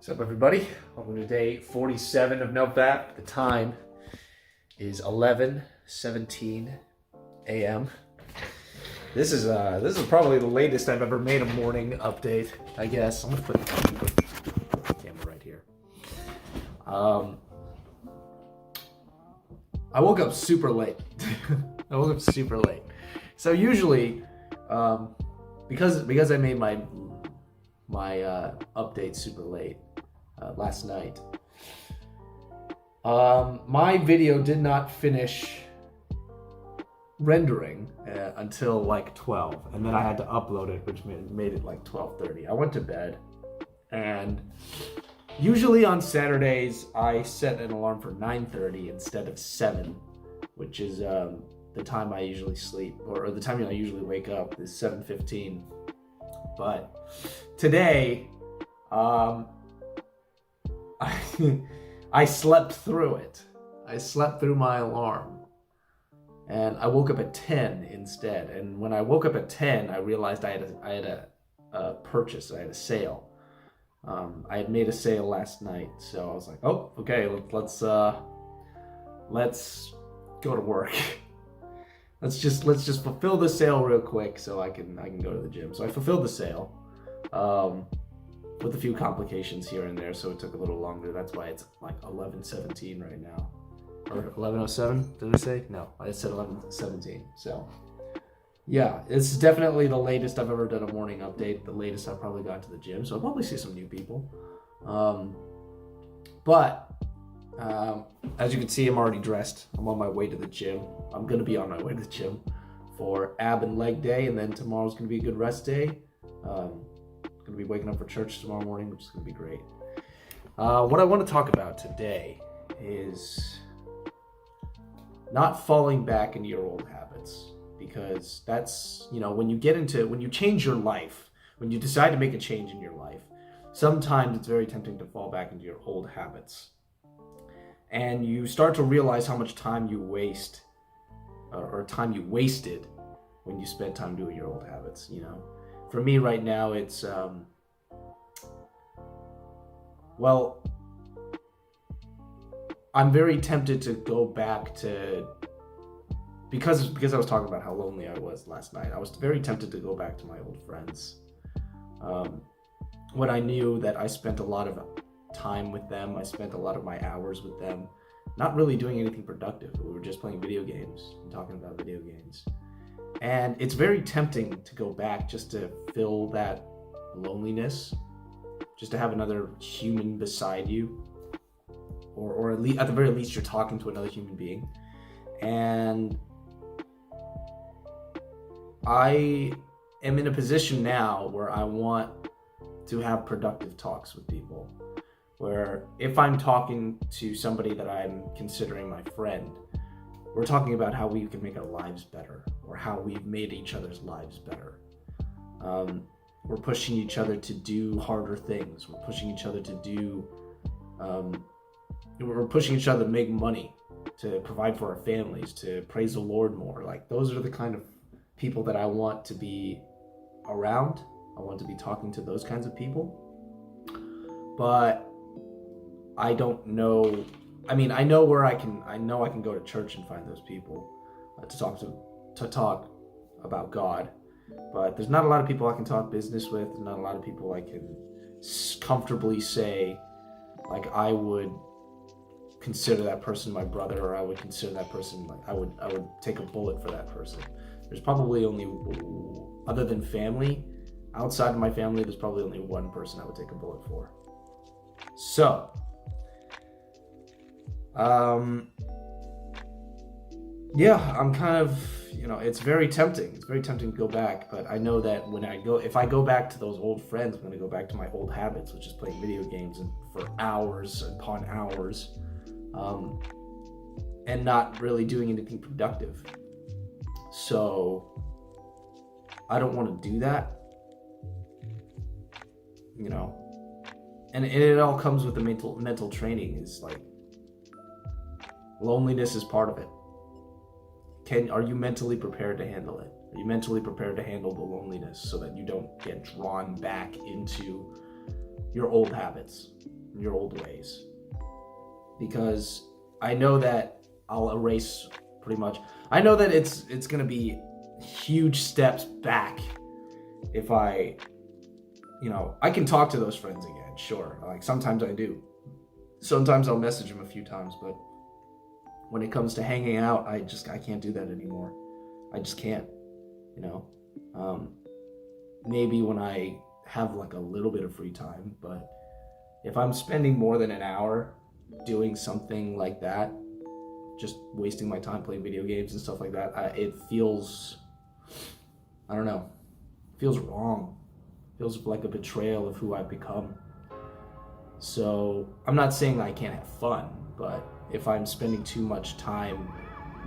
What's up, everybody? Welcome to day 47 of NoFap. The time is 11:17 a.m. This is probably the latest I've ever made a morning update, I guess. I'm gonna put the camera right here. I woke up super late. So usually, because I made my update super late last night, my video did not finish rendering until like 12, and then I had to upload it, which made it like 12:30. I went to bed, and usually on Saturdays I set an alarm for 9:30 instead of 7, which is the time I usually sleep, or the time I usually wake up is 7:15. But today, I slept through it. I slept through my alarm, and I woke up at 10 instead. And when I woke up at 10, I realized I had a purchase. I had a sale. I had made a sale last night, so I was like, "Oh, okay, let's go to work. let's just fulfill the sale real quick, so I can go to the gym." So I fulfilled the sale, with a few complications here and there, so it took a little longer. That's why it's like 11:17 right now, or 11:07. Did I say? No, I said 11:17. So yeah, it's definitely the latest I've ever done a morning update. The latest I've probably got to the gym, so I'll probably see some new people. But as you can see, I'm already dressed. I'm on my way to the gym. I'm gonna be on my way to the gym for ab and leg day, and then tomorrow's gonna be a good rest day. Gonna be waking up for church tomorrow morning, which is gonna be great. What I want to talk about today is not falling back into your old habits, because that's, when you change your life, when you decide to make a change in your life, sometimes it's very tempting to fall back into your old habits. And you start to realize how much time you waste, or time you wasted when you spent time doing your old habits, For me right now, it's, I'm very tempted to go back to, because I was talking about how lonely I was last night, I was very tempted to go back to my old friends. When I knew that I spent a lot of time with them, I spent a lot of my hours with them, not really doing anything productive. We were just playing video games and talking about video games. And it's very tempting to go back just to fill that loneliness, just to have another human beside you, or at the very least you're talking to another human being. And I am in a position now where I want to have productive talks with people, where if I'm talking to somebody that I'm considering my friend, we're talking about how we can make our lives better, or how we've made each other's lives better. We're pushing each other to do harder things. We're pushing each other to make money, to provide for our families, to praise the Lord more. Like, those are the kind of people that I want to be around. I want to be talking to those kinds of people. But I don't know. I mean, I know I can go to church and find those people to talk about God, but there's not a lot of people I can talk business with. There's not a lot of people I can comfortably say, like, I would consider that person my brother, or I would consider that person, like, I would take a bullet for that person. There's probably only, other than family, outside of my family, there's probably only one person I would take a bullet for. So, yeah, I'm kind of, it's very tempting. It's very tempting to go back, but I know that if I go back to those old friends, I'm going to go back to my old habits, which is playing video games for hours upon hours, and not really doing anything productive. So I don't want to do that, and it all comes with the mental training. Is like, loneliness is part of it. Are you mentally prepared to handle it? Are you mentally prepared to handle the loneliness so that you don't get drawn back into your old habits? your old ways, because I know that I'll erase pretty much. I know that it's gonna be huge steps back if I, I can talk to those friends again, sure. Like sometimes I do. Sometimes I'll message them a few times, but when it comes to hanging out, I can't do that anymore. I just can't, maybe when I have like a little bit of free time, but if I'm spending more than an hour doing something like that, just wasting my time playing video games and stuff like that, it feels, I don't know, it feels wrong. It feels like a betrayal of who I've become. So I'm not saying I can't have fun, but if I'm spending too much time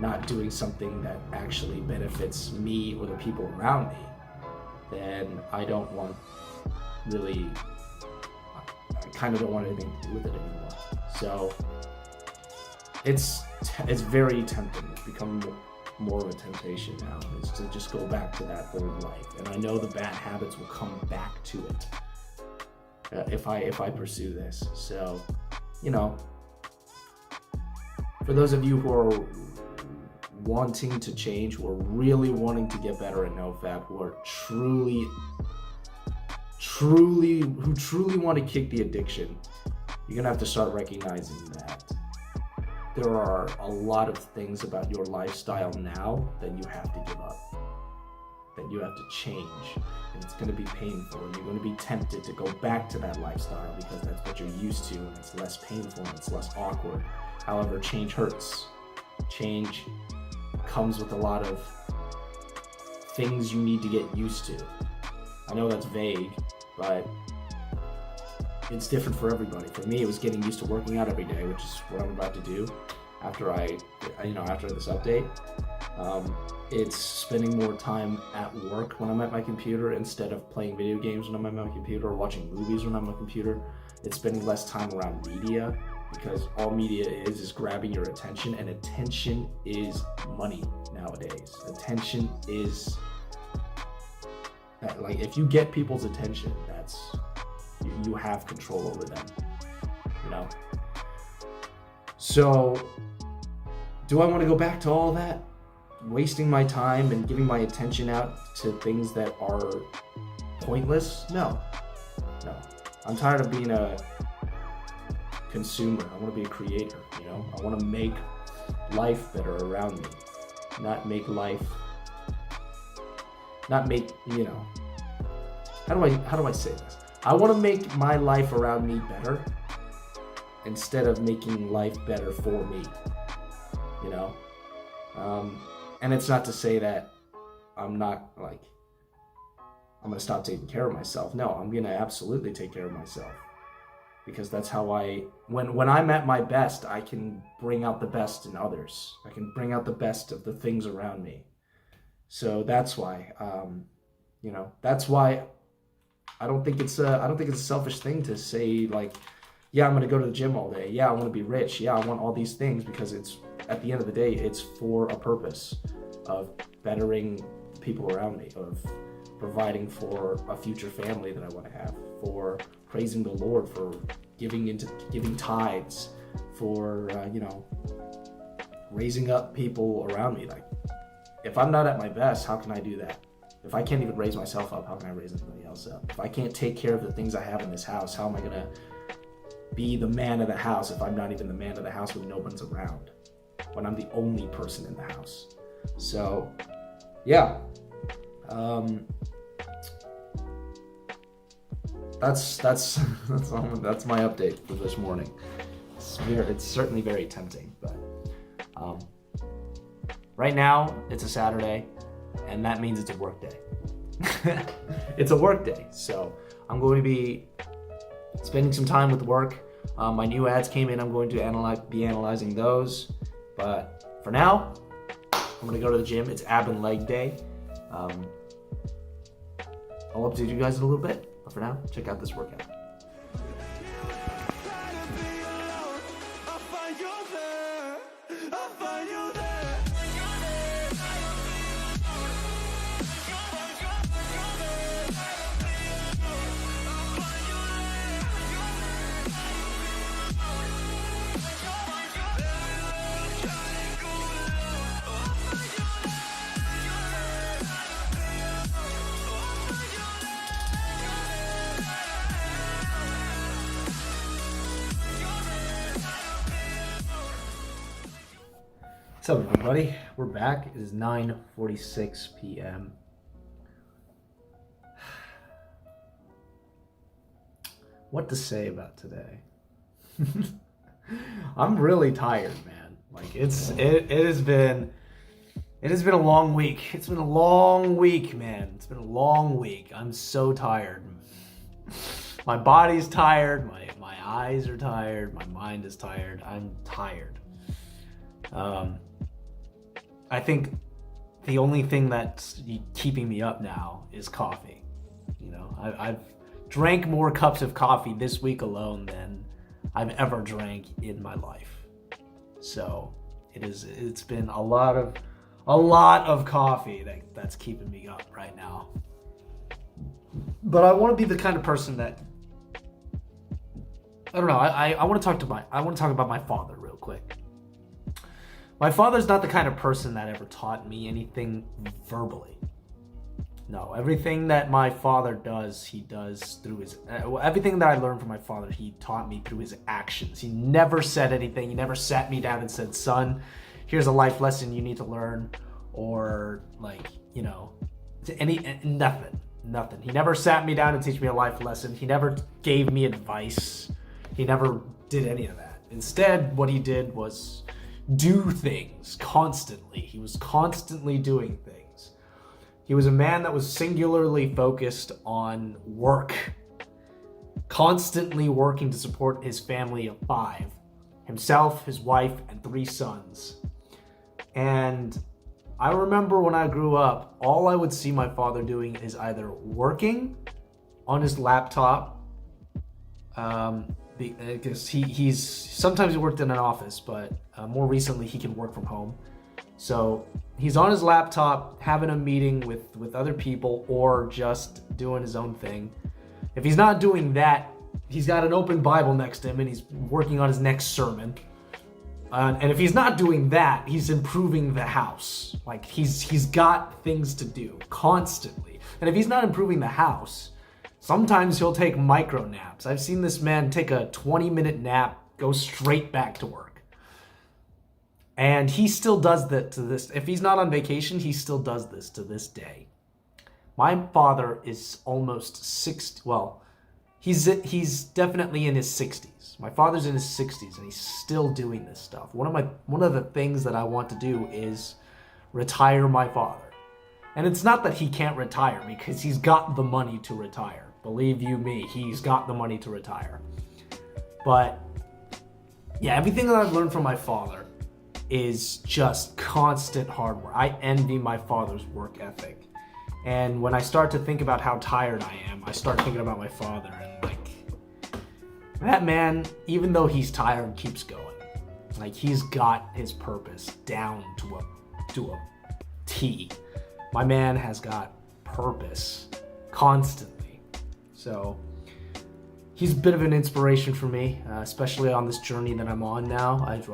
not doing something that actually benefits me or the people around me, then I don't want really, I kind of don't want anything to do with it anymore. So it's very tempting. It's become more of a temptation now, is to just go back to that old life. And I know the bad habits will come back to it if I pursue this. So, for those of you who are wanting to change, who are really wanting to get better at NoFap, who are truly want to kick the addiction, you're gonna have to start recognizing that there are a lot of things about your lifestyle now that you have to give up, that you have to change, and it's going to be painful, and you're going to be tempted to go back to that lifestyle because that's what you're used to, and it's less painful and it's less awkward. However, change hurts. Change comes with a lot of things you need to get used to. I know that's vague, but it's different for everybody. For me, it was getting used to working out every day, which is what I'm about to do after after this update. It's spending more time at work when I'm at my computer instead of playing video games when I'm at my computer or watching movies when I'm at my computer. It's spending less time around media, because all media is grabbing your attention, and attention is money nowadays. Attention is, like, if you get people's attention, you have control over them, So, do I want to go back to all that? Wasting my time and giving my attention out to things that are pointless? No. I'm tired of being a consumer. I want to be a creator, I want to make life better around me. How do I say this? I want to make my life around me better instead of making life better for me, and it's not to say that I'm not, like, I'm going to stop taking care of myself. No, I'm going to absolutely take care of myself, because that's how when I'm at my best, I can bring out the best in others. I can bring out the best of the things around me. So that's why, that's why I don't think it's a selfish thing to say, like, yeah, I'm going to go to the gym all day. Yeah, I want to be rich. Yeah, I want all these things, because at the end of the day, it's for a purpose of bettering people around me, of providing for a future family that I want to have, for praising the Lord, for giving tithes, for raising up people around me. Like, if I'm not at my best, how can I do that? If I can't even raise myself up, how can I raise anybody else up? If I can't take care of the things I have in this house, how am I gonna be the man of the house if I'm not even the man of the house when no one's around, when I'm the only person in the house? So, yeah. That's my update for this morning. It's certainly very tempting, but right now it's a Saturday, and that means it's a work day. It's a work day, so I'm going to be spending some time with work. My new ads came in. I'm going to be analyzing those, but for now, I'm going to go to the gym. It's ab and leg day. I'll update you guys in a little bit, but for now, check out this workout. What's up, everybody? We're back. It is 9:46 p.m. What to say about today? I'm really tired, man. Like it has been a long week. It's been a long week, man. It's been a long week. I'm so tired. My body's tired. My eyes are tired. My mind is tired. I'm tired. I think the only thing that's keeping me up now is coffee. You know, I've drank more cups of coffee this week alone than I've ever drank in my life. So it's been a lot of coffee that's keeping me up right now. But I want to be the kind of person that, I don't know, I want to talk about my father real quick. My father's not the kind of person that ever taught me anything verbally. No, everything that my father does, he does through his, everything that I learned from my father, he taught me through his actions. He never said anything. He never sat me down and said, son, here's a life lesson you need to learn, or like, you know, nothing. He never sat me down and teach me a life lesson. He never gave me advice. He never did any of that. Instead, what he did was do things constantly. He was constantly doing things. He was a man that was singularly focused on work, constantly working to support his family of 5, himself, his wife, and 3 sons. And I remember when I grew up, all I would see my father doing is either working on his laptop, because he's sometimes he worked in an office, but more recently he can work from home. So he's on his laptop having a meeting with other people or just doing his own thing. If he's not doing that, he's got an open Bible next to him and he's working on his next sermon. And if he's not doing that, he's improving the house. Like he's got things to do constantly. And if he's not improving the house, sometimes he'll take micro naps. I've seen this man take a 20-minute nap, go straight back to work. And he still does that to this. If he's not on vacation, he still does this to this day. My father is almost 60. Well, he's definitely in his 60s. My father's in his 60s and he's still doing this stuff. One of the things that I want to do is retire my father. And it's not that he can't retire, because he's got the money to retire. Believe you me, he's got the money to retire. But yeah, everything that I've learned from my father is just constant hard work. I envy my father's work ethic. And when I start to think about how tired I am, I start thinking about my father, and like, that man, even though he's tired, keeps going. Like, he's got his purpose down to a T. My man has got purpose constantly. So he's a bit of an inspiration for me, especially on this journey that I'm on now. There's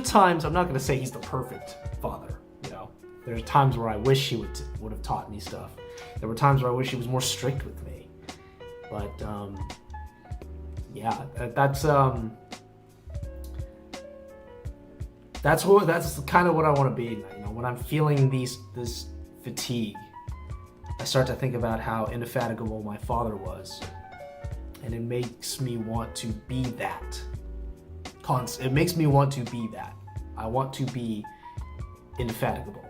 times, I'm not going to say he's the perfect father. You know, there's times where I wish he would have taught me stuff. There were times where I wish he was more strict with me. But yeah, that's kind of what I want to be. You know, when I'm feeling this fatigue, I start to think about how indefatigable my father was. And it makes me want to be that. It makes me want to be that. I want to be indefatigable,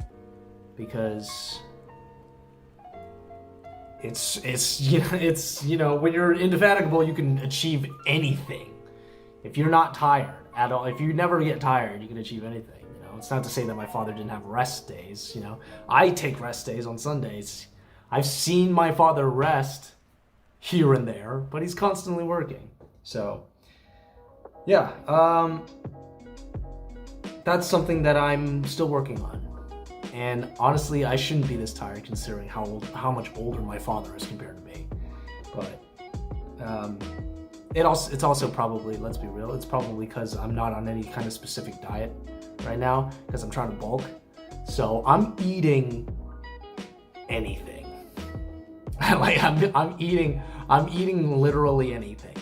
because it's you know, when you're indefatigable, you can achieve anything. If you're not tired at all, if you never get tired, you can achieve anything. You know, it's not to say that my father didn't have rest days. You know, I take rest days on Sundays. I've seen my father rest here and there, but he's constantly working. So yeah, that's something that I'm still working on. And honestly, I shouldn't be this tired considering how much older my father is compared to me. But it's also probably, let's be real, it's probably because I'm not on any kind of specific diet right now, because I'm trying to bulk. So I'm eating anything. Like I'm eating literally anything.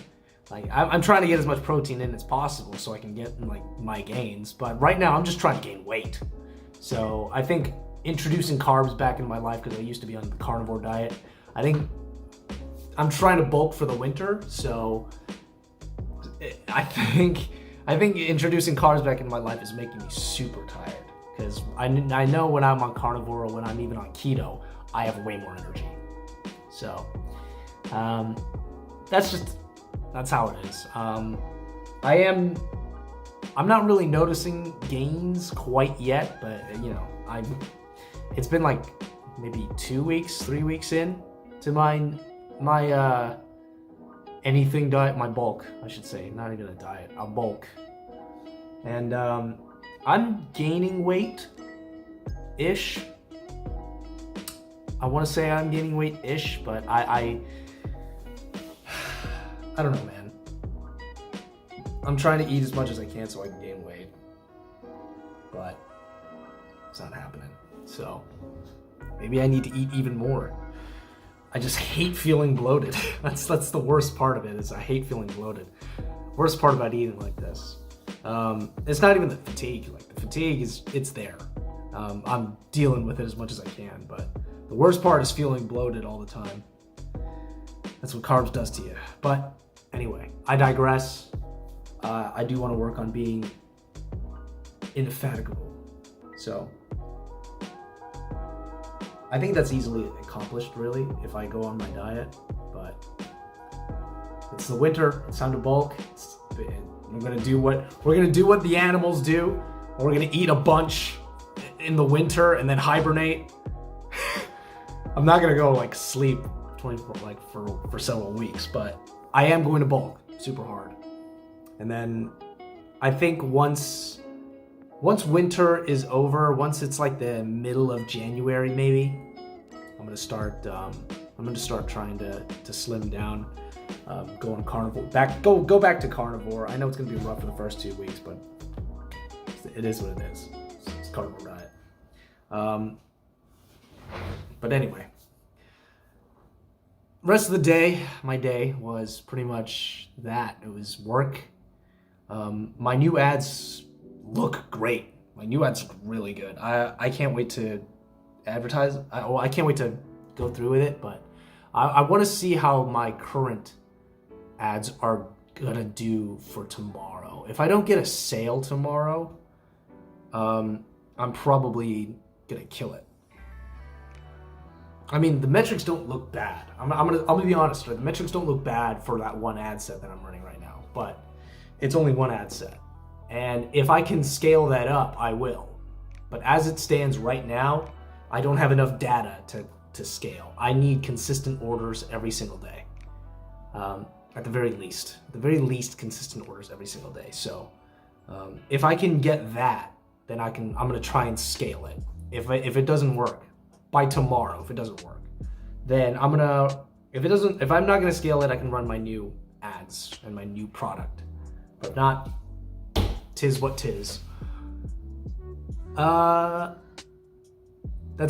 Like I'm trying to get as much protein in as possible so I can get like my gains. But right now I'm just trying to gain weight. So I think introducing carbs back into my life, because I used to be on the carnivore diet, I think I'm trying to bulk for the winter. So I think introducing carbs back into my life is making me super tired, because I know when I'm on carnivore or when I'm even on keto, I have way more energy. So that's how it is. I'm not really noticing gains quite yet, but you know, it's been like maybe 2 weeks, 3 weeks in to my anything diet, my bulk, I should say, not even a diet, a bulk. And I'm gaining weight-ish. I want to say I'm gaining weight-ish, but I don't know, man. I'm trying to eat as much as I can so I can gain weight, but it's not happening. So maybe I need to eat even more. I just hate feeling bloated. That's the worst part of it, is I hate feeling bloated. Worst part about eating like this. It's not even the fatigue. Like the fatigue it's there. I'm dealing with it as much as I can, but the worst part is feeling bloated all the time. That's what carbs does to you. But anyway, I digress. I do want to work on being indefatigable. So I think that's easily accomplished, really, if I go on my diet. But it's the winter. It's time to bulk. We're gonna do what the animals do. We're gonna eat a bunch in the winter and then hibernate. I'm not gonna go like sleep 24 like for several weeks, but I am going to bulk super hard. And then I think once winter is over, once it's like the middle of January maybe, I'm gonna start trying to slim down, go on carnivore, go back to carnivore. I know it's gonna be rough for the first 2 weeks, but it is what it is. It's carnivore diet. But anyway, rest of the day, my day was pretty much that. It was work. My new ads look great. My new ads look really good. I can't wait to advertise. I can't wait to go through with it, but I want to see how my current ads are gonna do for tomorrow. If I don't get a sale tomorrow, I'm probably gonna kill it. I mean, the metrics don't look bad. I'm gonna be honest. The metrics don't look bad for that one ad set that I'm running right now, but it's only one ad set. And if I can scale that up, I will. But as it stands right now, I don't have enough data to scale. I need consistent orders every single day. At the very least, consistent orders every single day. So if I can get that, then I'm gonna try and scale it. If it doesn't work by tomorrow, if it doesn't work, then if I'm not gonna scale it, I can run my new ads and my new product. But not, tis what tis. That's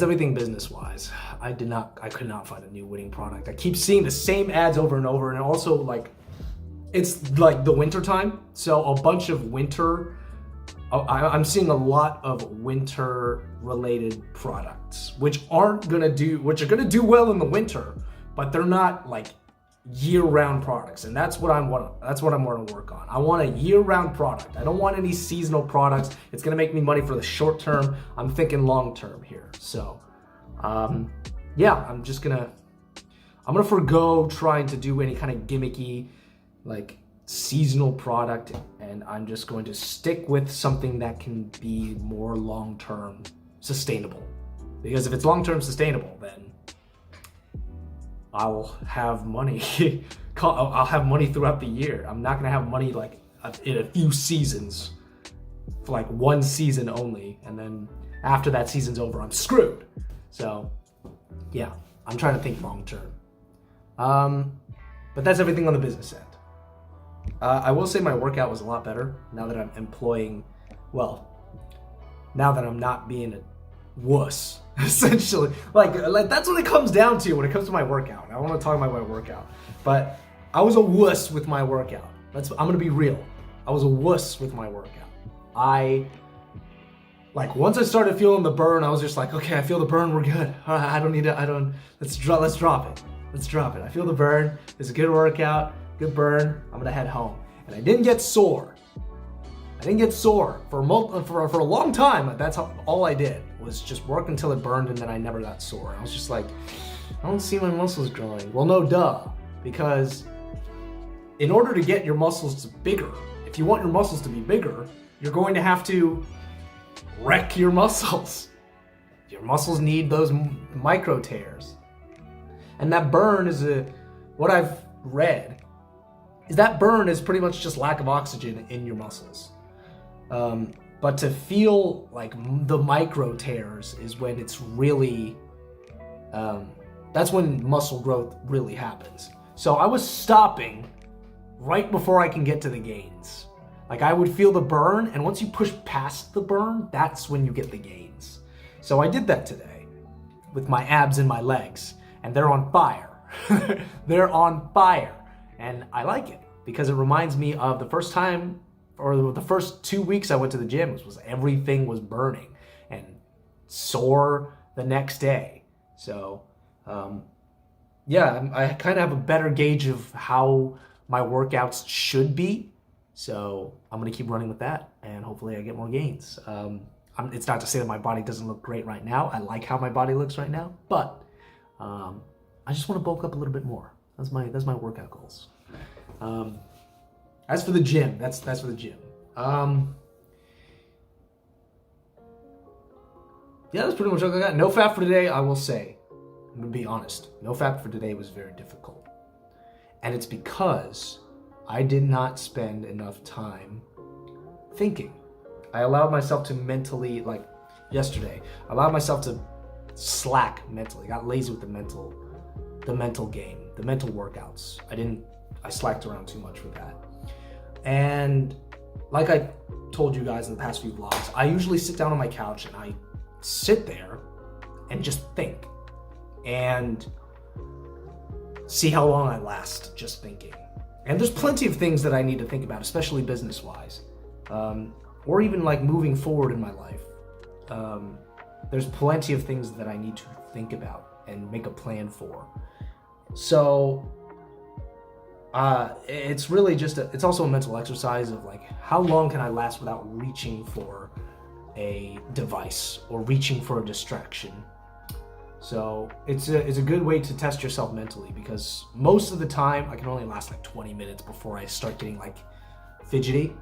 everything business-wise. I could not find a new winning product. I keep seeing the same ads over and over, and also like, it's like the winter time, so a bunch of winter. I'm seeing a lot of winter-related products, which are gonna do well in the winter, but they're not like year-round products, and that's what I'm want to work on. I want a year-round product. I don't want any seasonal products. It's gonna make me money for the short term. I'm thinking long-term here. So, yeah, I'm gonna forgo trying to do any kind of gimmicky, like seasonal product, and I'm just going to stick with something that can be more long-term sustainable. Because if it's long-term sustainable, then I'll have money. I'll have money throughout the year. I'm not gonna have money like in a few seasons, for like one season only, and then after that season's over, I'm screwed. So, yeah, I'm trying to think long term. But that's everything on the business end. I will say my workout was a lot better now that I'm now that I'm not being a wuss, essentially. Like that's what it comes down to when it comes to my workout. I want to talk about my workout. But I was a wuss with my workout. I'm gonna be real. I was a wuss with my workout. Once I started feeling the burn, I was just like, okay, I feel the burn, we're good. Let's drop it. Let's drop it. I feel the burn, it's a good workout, good burn, I'm gonna head home. And I didn't get sore. For a long time. That's all I did was just work until it burned, and then I never got sore. I was just like, I don't see my muscles growing. Well, no, duh, because in order to get your muscles bigger, if you want your muscles to be bigger, you're going to have to wreck your muscles. Your muscles need those micro tears. And that burn is what I've read is that burn is pretty much just lack of oxygen in your muscles. But to feel like the micro tears is when it's really, that's when muscle growth really happens. So I was stopping right before I can get to the gains. Like I would feel the burn, and once you push past the burn, that's when you get the gains. So I did that today with my abs and my legs, and they're on fire. They're on fire. And I like it because it reminds me of the first time, or the first 2 weeks I went to the gym, was everything was burning and sore the next day. So I kind of have a better gauge of how my workouts should be. So I'm going to keep running with that, and hopefully I get more gains. It's not to say that my body doesn't look great right now. I like how my body looks right now, but I just want to bulk up a little bit more. That's my workout goals. As for the gym, that's for the gym. That's pretty much all I got. NoFap for today, I will say, I'm going to be honest. NoFap for today was very difficult. And it's because I did not spend enough time thinking. I allowed myself to mentally, like yesterday, I allowed myself to slack mentally. Got lazy with the mental game, the mental workouts. I slacked around too much with that. And like I told you guys in the past few vlogs, I usually sit down on my couch and I sit there and just think and see how long I last just thinking. And there's plenty of things that I need to think about, especially business-wise, or even like moving forward in my life. There's plenty of things that I need to think about and make a plan for. So it's really just it's also a mental exercise of like, how long can I last without reaching for a device or reaching for a distraction? So it's a good way to test yourself mentally, because most of the time I can only last like 20 minutes before I start getting like fidgety.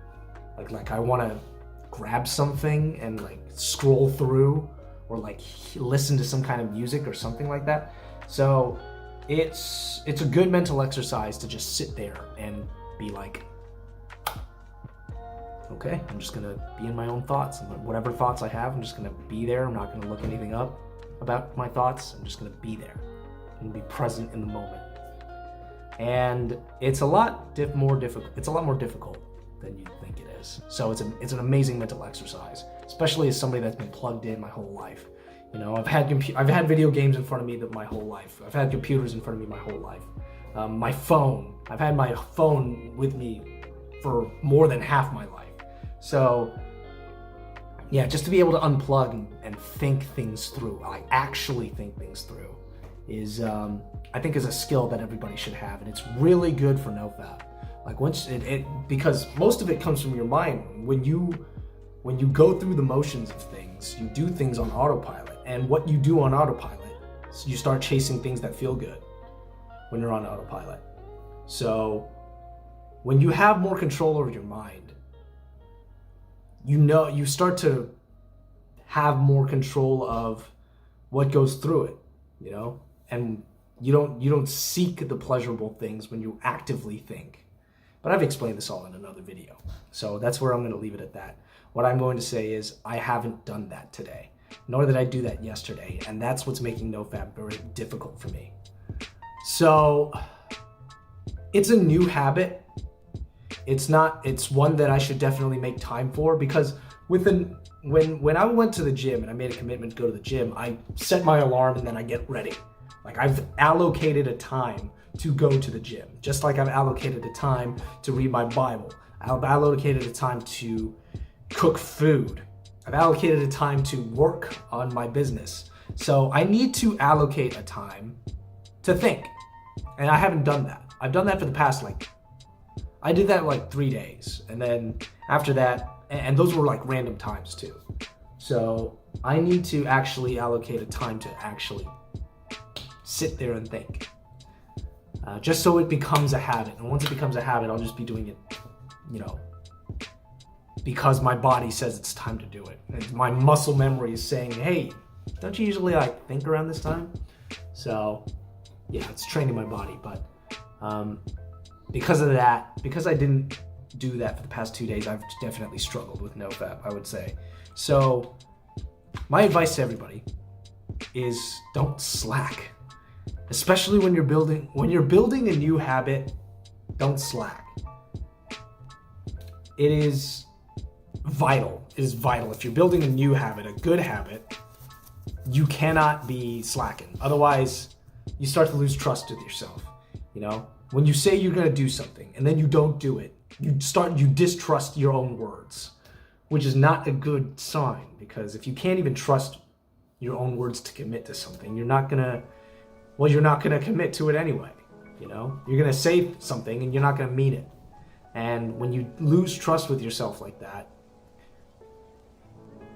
Like I want to grab something and like scroll through or like listen to some kind of music or something like that. So it's a good mental exercise to just sit there and be like, okay, I'm just gonna be in my own thoughts, and whatever thoughts I have, I'm just gonna be there. I'm not gonna look anything up about my thoughts. I'm just gonna be there and be present in the moment. And it's a lot more difficult. It's a lot more difficult than you think it is. So it's an amazing mental exercise, especially as somebody that's been plugged in my whole life. You know, I've had video games in front of me my whole life. I've had computers in front of me my whole life. My phone. I've had my phone with me for more than half my life. So yeah, just to be able to unplug and think things through, like actually think things through, is I think is a skill that everybody should have, and it's really good for NoFap. Like once because most of it comes from your mind. When you go through the motions of things, you do things on autopilot, and what you do on autopilot, you start chasing things that feel good when you're on autopilot. So when you have more control over your mind, you start to have more control of what goes through it, you know, and you don't seek the pleasurable things when you actively think. But I've explained this all in another video, so that's where I'm going to leave it at that. What I'm going to say is I haven't done that today, nor did I do that yesterday, and that's what's making NoFap very difficult for me. So it's a new habit. It's one that I should definitely make time for, because when I went to the gym and I made a commitment to go to the gym, I set my alarm and then I get ready. Like I've allocated a time to go to the gym. Just like I've allocated a time to read my Bible. I've allocated a time to cook food. I've allocated a time to work on my business. So I need to allocate a time to think. And I haven't done that. I've done that for the past, I did that like 3 days. And then after that, and those were like random times too. So I need to actually allocate a time to actually sit there and think. Just so it becomes a habit. And once it becomes a habit, I'll just be doing it, because my body says it's time to do it. And my muscle memory is saying, hey, don't you usually think around this time? So yeah, it's training my body. But because of that, because I didn't do that for the past 2 days, I've definitely struggled with NoFap, I would say. So my advice to everybody is don't slack. Especially when you're building a new habit, don't slack. It is vital. It is vital. If you're building a new habit, a good habit, you cannot be slacking. Otherwise, you start to lose trust with yourself. When you say you're going to do something and then you don't do it, you distrust your own words, which is not a good sign, because if you can't even trust your own words to commit to something, you're not going to commit to it anyway. You're going to say something and you're not going to mean it. And when you lose trust with yourself like that,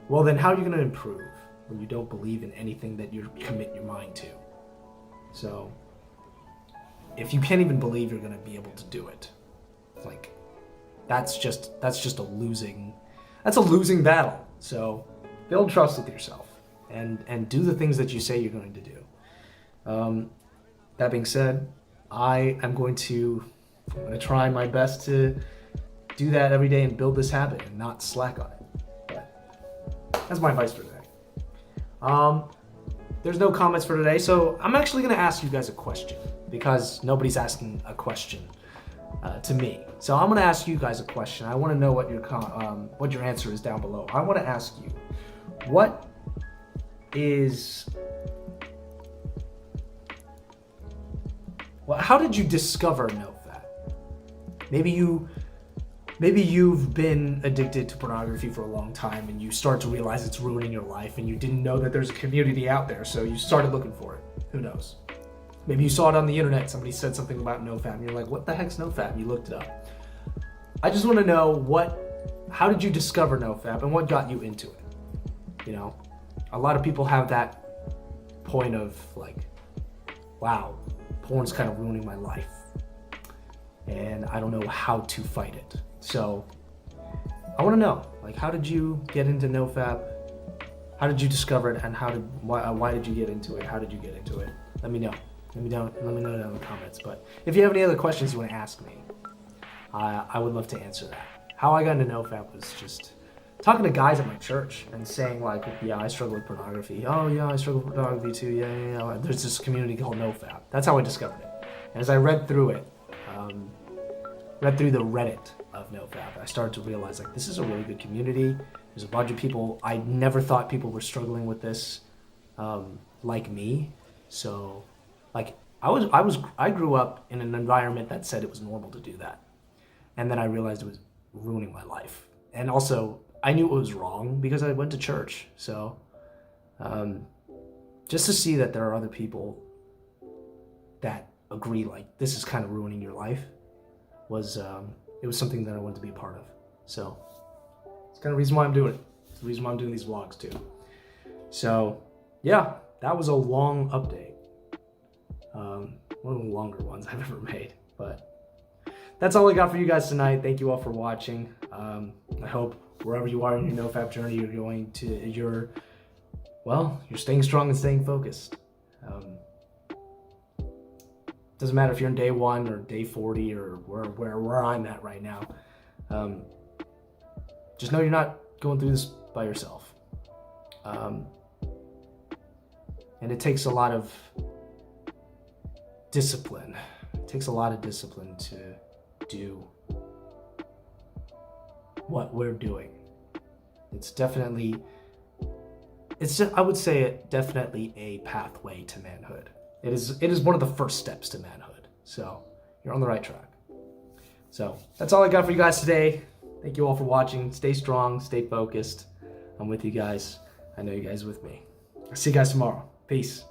well, then how are you going to improve when you don't believe in anything that you commit your mind to? So if you can't even believe you're going to be able to do it, that's just a losing battle. So build trust with yourself and do the things that you say you're going to do. That being said, I'm going to try my best to do that every day and build this habit and not slack on it. But that's my advice for today. There's no comments for today, so I'm actually going to ask you guys a question, because nobody's asking a question to me. So I'm going to ask you guys a question. I want to know what your answer is down below. I want to ask you, how did you discover NoFap? Maybe you've been addicted to pornography for a long time and you start to realize it's ruining your life and you didn't know that there's a community out there, so you started looking for it. Who knows? Maybe you saw it on the internet, somebody said something about NoFap and you're like, what the heck's NoFap? And you looked it up. I just want to know how did you discover NoFap and what got you into it? A lot of people have that point of wow, porn's kind of ruining my life and I don't know how to fight it. So I want to know, how did you get into NoFap? How did you discover it, and why did you get into it? How did you get into it? Let me know. Let me know down in the comments. But if you have any other questions you want to ask me, I would love to answer that. How I got into NoFap was just talking to guys at my church and saying yeah, I struggle with pornography. Oh yeah, I struggle with pornography too. Yeah. There's this community called NoFap. That's how I discovered it. And as I read through it, read through the Reddit of NoFap, I started to realize this is a really good community. There's a bunch of people. I never thought people were struggling with this like me. So I grew up in an environment that said it was normal to do that. And then I realized it was ruining my life. And also, I knew it was wrong because I went to church. So just to see that there are other people that agree this is kind of ruining your life was something that I wanted to be a part of. So it's kind of the reason why I'm doing it. It's the reason why I'm doing these vlogs too. So yeah, that was a long update. One of the longer ones I've ever made. But that's all I got for you guys tonight. Thank you all for watching. I hope wherever you are in your NoFap journey, you're staying strong and staying focused. Doesn't matter if you're in day 1 or day 40 or where I'm at right now. Just know you're not going through this by yourself. And it takes a lot of discipline. It takes a lot of discipline to do what we're doing. I would say it definitely a pathway to manhood. It is one of the first steps to manhood. So you're on the right track. So that's all I got for you guys today. Thank you all for watching. Stay strong, stay focused. I'm with you guys. I know you guys are with me. I'll see you guys tomorrow. Peace.